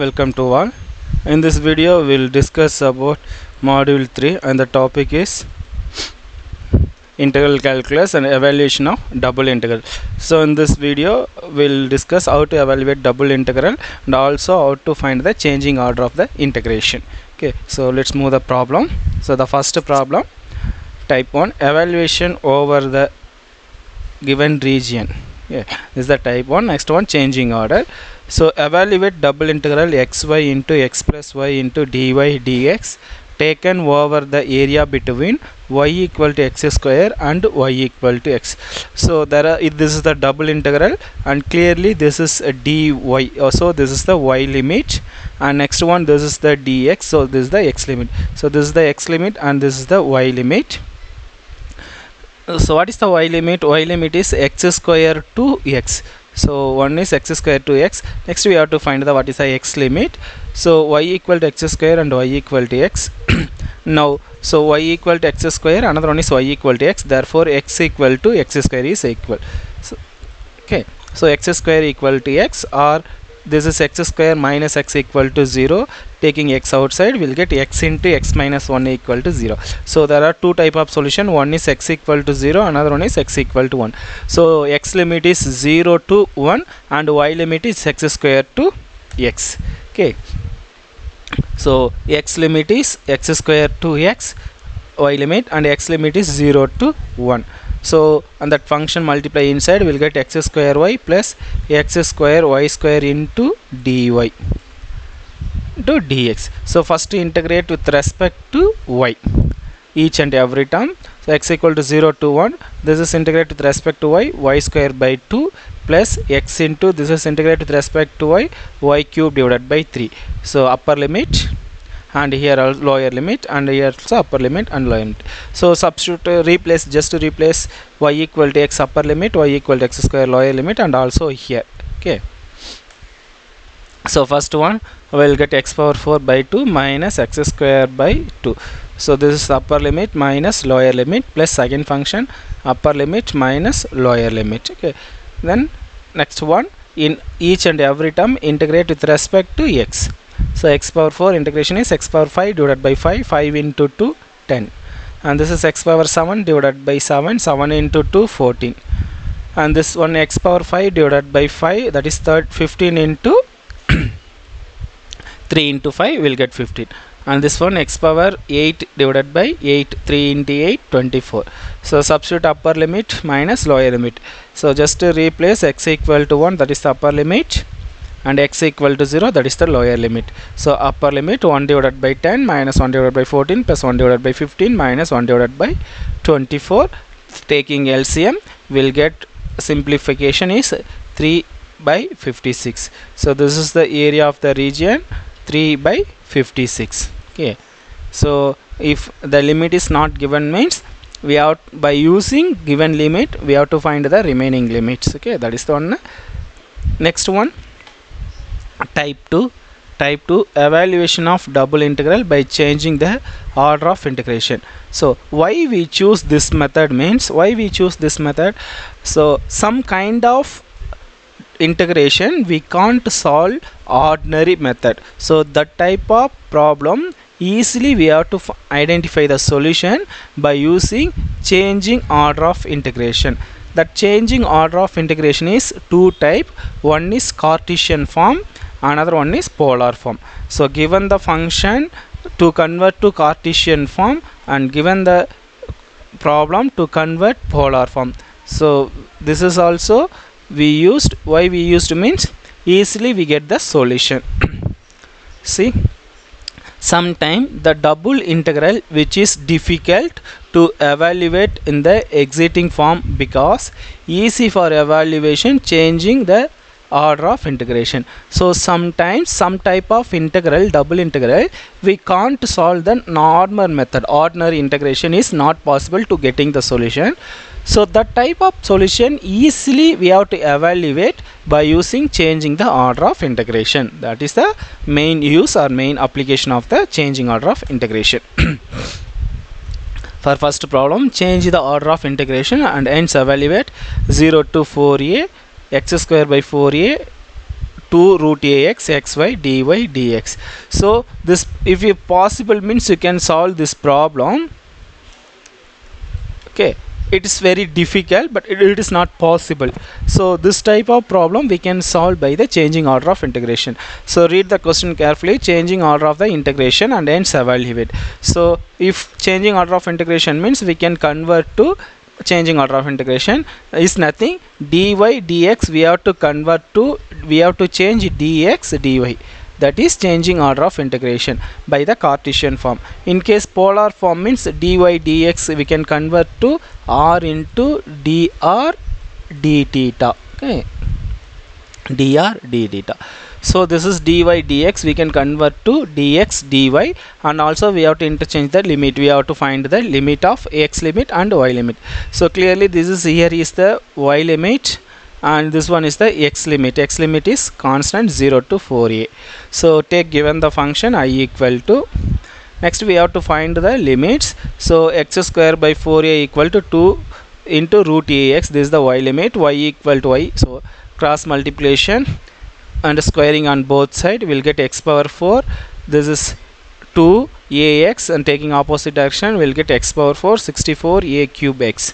welcome to all. In this video we'll discuss about module 3 and the topic is integral calculus and evaluation of double integral. So in this video we'll discuss how to evaluate double integral and also how to find the changing order of the integration. Okay, so let's move the problem. So the first problem, type 1, evaluation over the given region. Yeah, this is the type 1. Next one, changing order. So evaluate double integral xy into x plus y into dy dx taken over the area between y equal to x square and y equal to x. So this is the double integral and clearly this is a dy. Also this is the y limit, and next one this is the dx. So this is the x limit. So this is the x limit and this is the y limit. So what is the y limit? Y limit is x square to x. So one is x square to x. Next we have to find the what is the x limit. So y equal to x square and y equal to x. Now so y equal to x square, another one is y equal to x, therefore x equal to x square is equal. So okay, so x square equal to x, or this is x square minus x equal to 0. Taking x outside, we'll get x into x minus 1 equal to 0. So there are two type of solution. One is x equal to 0, another one is x equal to 1. So x limit is 0 to 1 and y limit is x square to x. Okay, so x limit is x square to x, y limit, and x limit is 0 to 1. So and that function multiply inside, we'll get x square y plus x square y square into dy to dx. So first integrate with respect to y, each and every term. So x equal to 0 to 1, this is integrate with respect to y square by 2 plus x into this is integrate with respect to y cube divided by 3. So upper limit and here lower limit, and here also upper limit and lower limit. So substitute, replace, just to replace y equal to x upper limit, y equal to x square lower limit, and also here. Okay, so first one we'll get x power 4 by 2 minus x square by 2. So this is upper limit minus lower limit plus second function upper limit minus lower limit. Okay, then next one, in each and every term integrate with respect to x. So x power 4 integration is x power 5 divided by 5, 5 into 2 10, and this is x power 7 divided by 7, 7 into 2 14, and this one x power 5 divided by 5, that is 15 into 3 into 5 will get 15, and this one x power 8 divided by 8, 3 into 8 24. So substitute upper limit minus lower limit. So just to replace x equal to 1, that is the upper limit, and x equal to 0, that is the lower limit. So upper limit 1 divided by 10 minus 1 divided by 14 plus 1 divided by 15 minus 1 divided by 24. Taking LCM, we'll get simplification is 3 by 56. So this is the area of the region, 3 by 56. Okay, so if the limit is not given means we have, by using given limit we have to find the remaining limits. Okay, that is the one. Next one, type 2, evaluation of double integral by changing the order of integration. So why we choose this method means, so some kind of integration we can't solve ordinary method. So that type of problem easily we have to identify the solution by using changing order of integration. That changing order of integration is two type. One is Cartesian form, another one is polar form. So given the function to convert to Cartesian form and given the problem to convert polar form. So this is also we used, why we used means easily we get the solution. See, sometime the double integral which is difficult to evaluate in the existing form because easy for evaluation changing the order of integration. So sometimes some type of integral, double integral, we can't solve the normal method. Ordinary integration is not possible to getting the solution. So that type of solution easily we have to evaluate by using changing the order of integration. That is the main use or main application of the changing order of integration. For first problem, change the order of integration and hence evaluate 0 to 4a x square by 4a 2 root ax xy dy dx. So this, if you possible means, you can solve this problem. Okay, it is very difficult, but it is not possible. So this type of problem we can solve by the changing order of integration. So read the question carefully, changing order of the integration, and hence evaluate. So if changing order of integration means, we can convert to changing order of integration is nothing, dy dx we have to convert to, we have to change dx dy, that is changing order of integration by the Cartesian form. In case polar form means, dy dx we can convert to r into dr d theta. Okay, dr d theta. So this is dy dx, we can convert to dx dy, and also we have to interchange the limit. We have to find the limit of x limit and y limit. So clearly this is, here is the y limit, and this one is the x limit. X limit is constant 0 to 4a. So take given the function I equal to, next we have to find the limits. So x square by 4a equal to 2 into root ax, this is the y limit, y equal to y. So cross multiplication and squaring on both sides, will get x power 4. This is 2 ax, and taking opposite direction will get x power 4, 64 a cube x.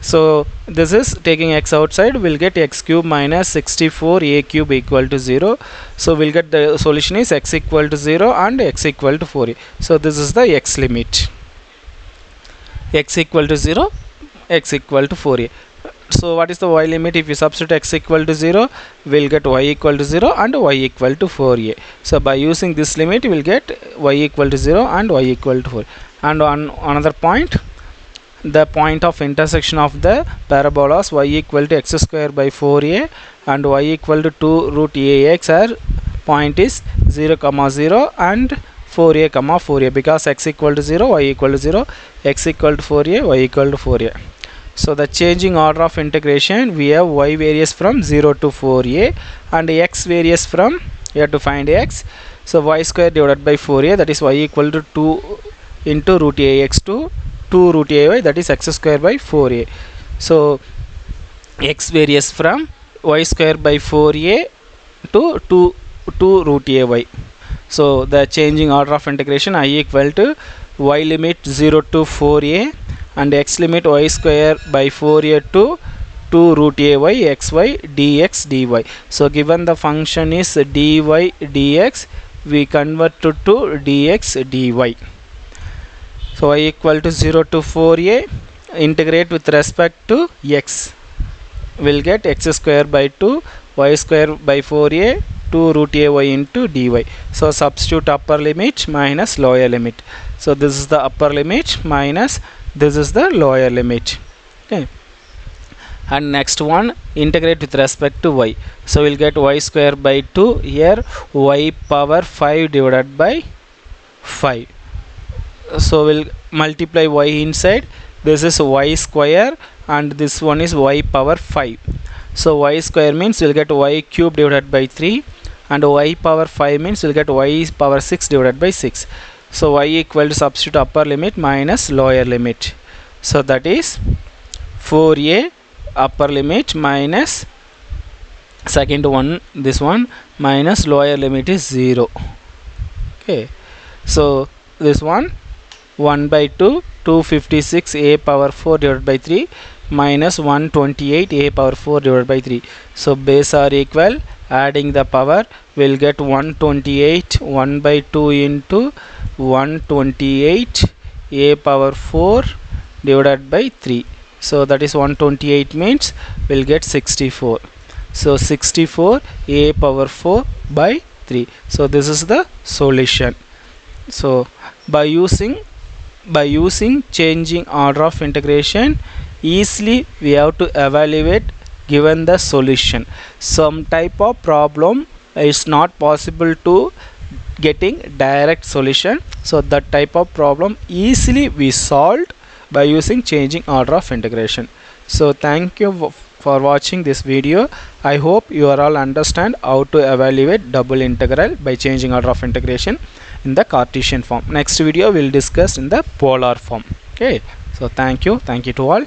So this is taking x outside, will get x cube minus 64 a cube equal to 0. So we'll get the solution is x equal to 0 and x equal to 4a. So this is the x limit, x equal to 0, x equal to 4a. So what is the y limit? If you substitute x equal to 0, we'll get y equal to 0 and y equal to 4a. So by using this limit, we will get y equal to 0 and y equal to 4. And on another point, the point of intersection of the parabolas y equal to x square by 4a and y equal to 2 root ax, our point is 0 comma 0 and 4a comma 4a, because x equal to 0, y equal to 0, x equal to 4a, y equal to 4a. So the changing order of integration, we have y varies from 0 to 4a and x varies from, you have to find x. So y square divided by 4a, that is y equal to 2 into root ax to 2 root ay, that is x square by 4a. So x varies from y square by 4a to 2 root ay. So the changing order of integration, I equal to y limit 0 to 4a and x limit y square by 4a to 2 root ay xy dx dy. So given the function is dy dx, we convert to dx dy. So y equal to 0 to 4a, integrate with respect to x, will get x square by 2 y square by 4a 2 root ay into dy. So substitute upper limit minus lower limit. So this is the upper limit minus this is the lower limit. Okay, and next one, integrate with respect to y. So we'll get y square by 2, here y power 5 divided by 5. So we'll multiply y inside, this is y square and this one is y power 5. So y square means we'll get y cube divided by 3 and y power 5 means we'll get y power 6 divided by 6. So y equal to, substitute upper limit minus lower limit. So that is 4a upper limit minus second one, this one, minus lower limit is 0. Okay, so this one 1 by 2, 256 a power 4 divided by 3 minus 128 a power 4 divided by 3. So base are equal, adding the power will get 128 1 by 2 into 128 a power 4 divided by 3. So that is 128 means we'll get 64. So 64 a power 4 by 3. So this is the solution. So by using changing order of integration, easily we have to evaluate given the solution. Some type of problem is not possible to getting direct solution, so that type of problem easily we solved by using changing order of integration. So thank you for watching this video. I hope you are all understand how to evaluate double integral by changing order of integration in the Cartesian form. Next video we will discuss in the polar form. Okay, so thank you to all.